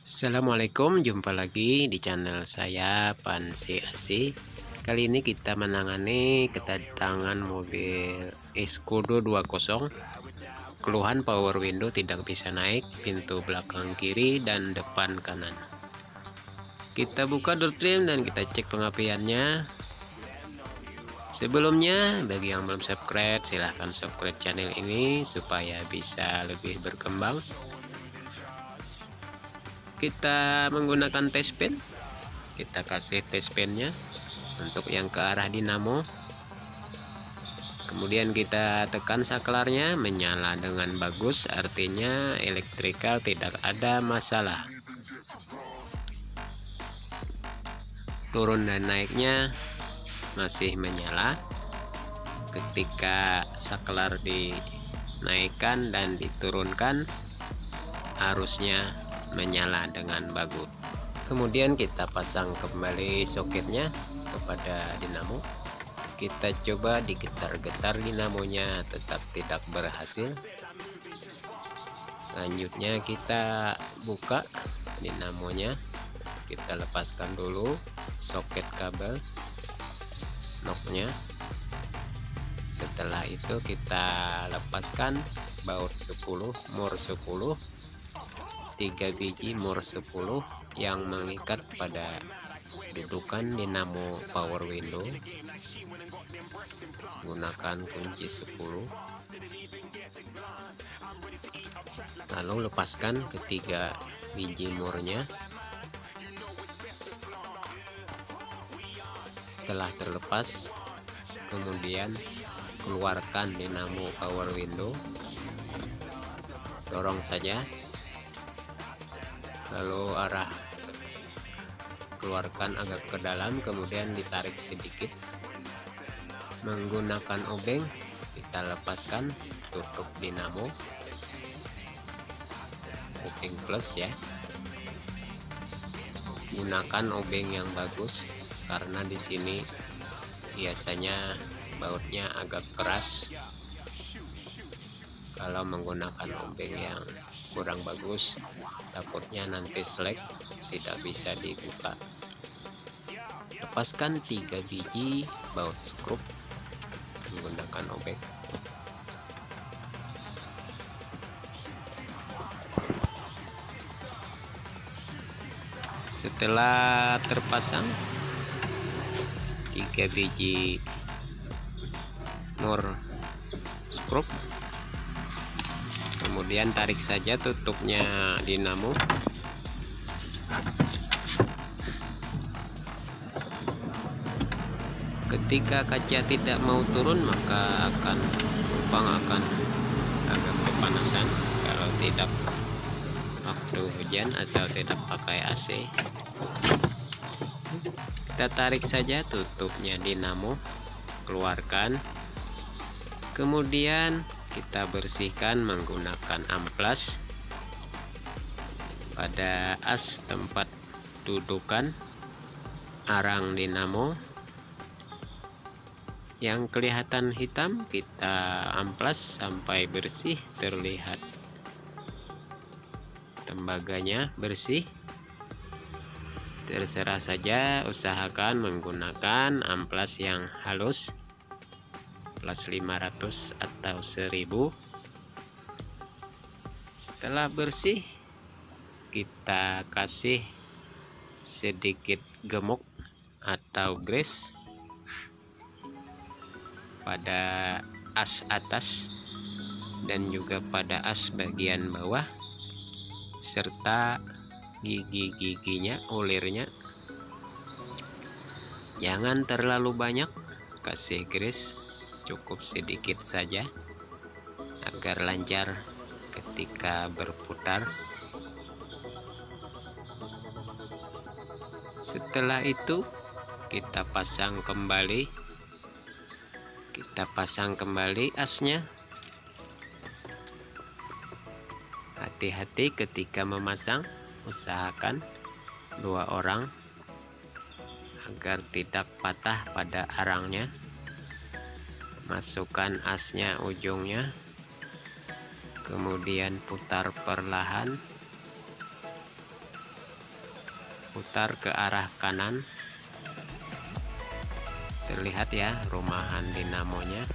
Assalamualaikum, jumpa lagi di channel saya Pansi Asi. Kali ini kita menangani kedatangan mobil Escudo 20. Keluhan power window tidak bisa naik, pintu belakang kiri dan depan kanan. Kita buka door trim dan kita cek pengapiannya. Sebelumnya, bagi yang belum subscribe, silahkan subscribe channel ini supaya bisa lebih berkembang. Kita menggunakan test pen, kita kasih test pennya untuk yang ke arah dinamo. Kemudian kita tekan saklarnya, menyala dengan bagus, artinya elektrikal tidak ada masalah. Turun dan naiknya masih menyala. Ketika saklar dinaikkan dan diturunkan, arusnya menyala dengan bagus. Kemudian kita pasang kembali soketnya kepada dinamo. Kita coba digetar-getar dinamonya, tetap tidak berhasil. Selanjutnya kita buka dinamonya, kita lepaskan dulu soket kabel knocknya. Setelah itu kita lepaskan baut 10 mur 10, 3 biji mur 10 yang mengikat pada dudukan dinamo power window. Gunakan kunci 10, lalu lepaskan ketiga biji murnya. Setelah terlepas, kemudian keluarkan dinamo power window, dorong saja, lalu keluarkan agak ke dalam, kemudian ditarik sedikit menggunakan obeng. Kita lepaskan, tutup dinamo, kuping plus ya. Gunakan obeng yang bagus karena di sini biasanya bautnya agak keras. Kalau menggunakan obeng yang kurang bagus, takutnya nanti slack, tidak bisa dibuka. Lepaskan 3 biji baut skrup menggunakan obeng. Setelah terpasang 3 biji mur skrup, kemudian tarik saja tutupnya dinamo. Ketika kaca tidak mau turun, maka lubang akan agak kepanasan kalau tidak waktu hujan atau tidak pakai AC. Kita tarik saja tutupnya dinamo, keluarkan, kemudian kita bersihkan menggunakan amplas pada as tempat dudukan arang dinamo. Yang kelihatan hitam kita amplas sampai bersih, terlihat tembaganya bersih. Terserah saja, usahakan menggunakan amplas yang halus, plus 500 atau 1000. Setelah bersih, kita kasih sedikit gemuk atau grease pada as atas dan juga pada as bagian bawah, serta gigi-giginya, ulirnya. Jangan terlalu banyak, kasih grease cukup sedikit saja agar lancar ketika berputar. Setelah itu kita pasang kembali asnya. Hati-hati ketika memasang, usahakan 2 orang agar tidak patah pada arangnya. Masukkan asnya ujungnya, kemudian putar perlahan putar ke arah kanan. Terlihat ya rumahan dinamonya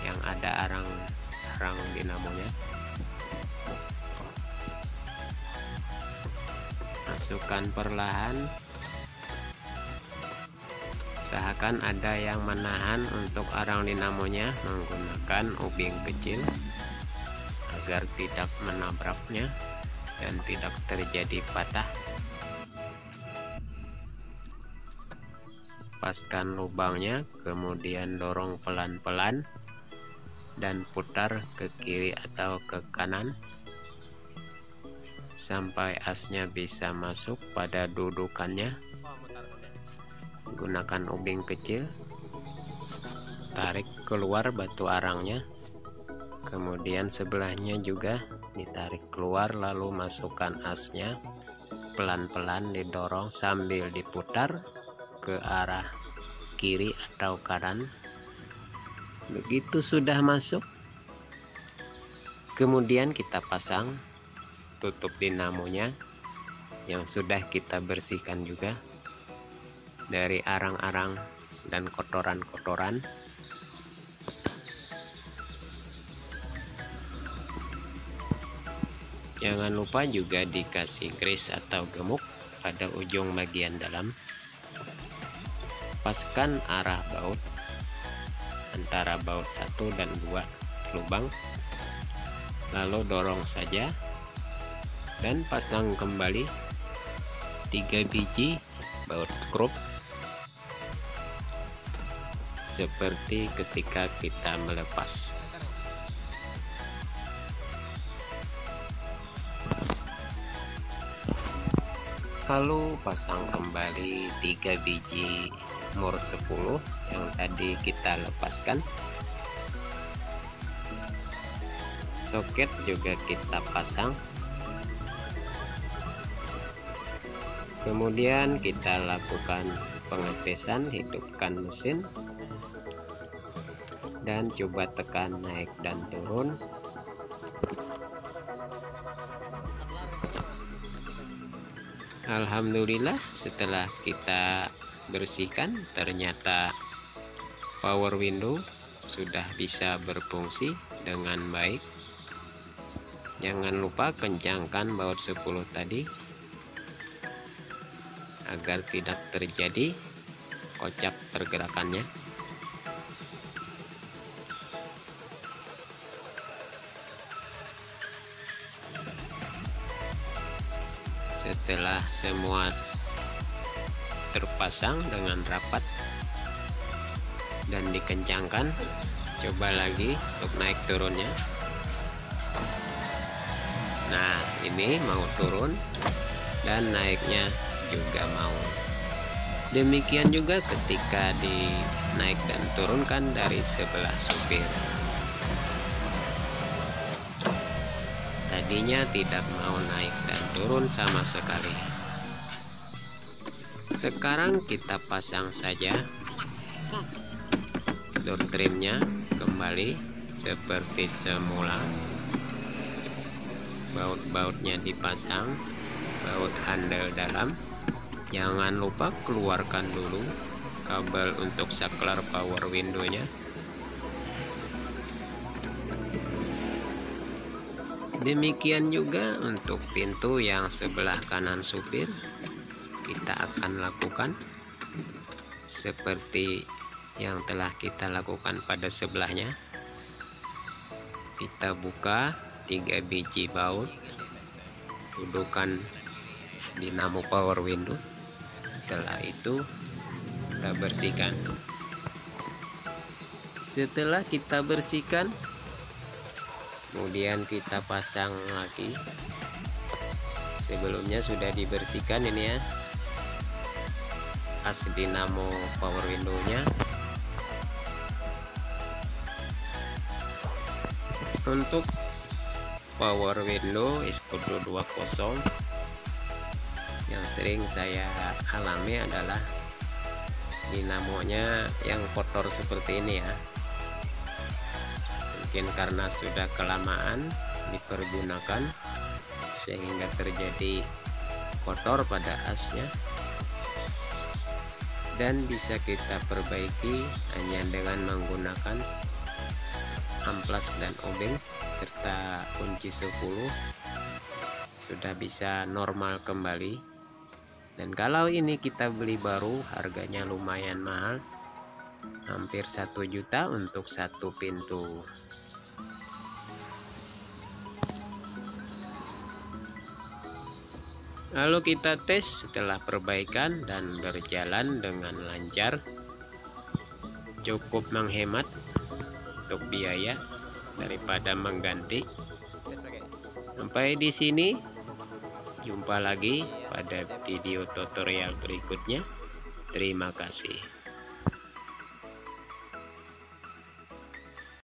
yang ada arang dinamonya. Masukkan perlahan, usahakan ada yang menahan untuk arang dinamonya menggunakan ubin kecil agar tidak menabraknya dan tidak terjadi patah. Paskan lubangnya, kemudian dorong pelan-pelan dan putar ke kiri atau ke kanan sampai asnya bisa masuk pada dudukannya. Gunakan ubin kecil, tarik keluar batu arangnya, kemudian sebelahnya juga ditarik keluar, lalu masukkan asnya, pelan-pelan didorong sambil diputar ke arah kiri atau kanan. Begitu sudah masuk, kemudian kita pasang tutup dinamonya yang sudah kita bersihkan juga dari arang-arang dan kotoran-kotoran. Jangan lupa juga dikasih grease atau gemuk pada ujung bagian dalam. Paskan arah baut antara baut 1 dan 2 lubang, lalu dorong saja dan pasang kembali 3 biji baut skrup seperti ketika kita melepas. Lalu pasang kembali 3 biji mur 10 yang tadi kita lepaskan. Soket juga kita pasang. Kemudian kita lakukan pengetesan, hidupkan mesin dan coba tekan naik dan turun. Alhamdulillah, setelah kita bersihkan ternyata power window sudah bisa berfungsi dengan baik. Jangan lupa kencangkan baut 10 tadi agar tidak terjadi kocak pergerakannya. Setelah semua terpasang dengan rapat dan dikencangkan, coba lagi untuk naik turunnya. Nah, ini mau turun dan naiknya juga mau. Demikian juga ketika dinaik dan turunkan dari sebelah supir. Tadinya tidak mau naik dan turun sama sekali. Sekarang kita pasang saja door trimnya kembali seperti semula. Baut-bautnya dipasang, baut handle dalam. Jangan lupa keluarkan dulu kabel untuk saklar power window-nya. Demikian juga untuk pintu yang sebelah kanan supir, kita akan lakukan seperti yang telah kita lakukan pada sebelahnya. Kita buka 3 biji baut, dudukan dinamo power window. Setelah itu kita bersihkan. Setelah kita bersihkan, kemudian kita pasang lagi. Sebelumnya sudah dibersihkan ini ya, as dinamo power window-nya. Untuk power window Escudo 20 yang sering saya alami adalah dinamonya yang kotor seperti ini ya. Mungkin karena sudah kelamaan dipergunakan sehingga terjadi kotor pada asnya, dan bisa kita perbaiki hanya dengan menggunakan amplas dan obeng serta kunci 10. Sudah bisa normal kembali. Dan kalau ini kita beli baru, harganya lumayan mahal, hampir 1 juta untuk satu pintu. Lalu kita tes setelah perbaikan dan berjalan dengan lancar, cukup menghemat untuk biaya daripada mengganti. Sampai di sini, jumpa lagi pada video tutorial berikutnya. Terima kasih.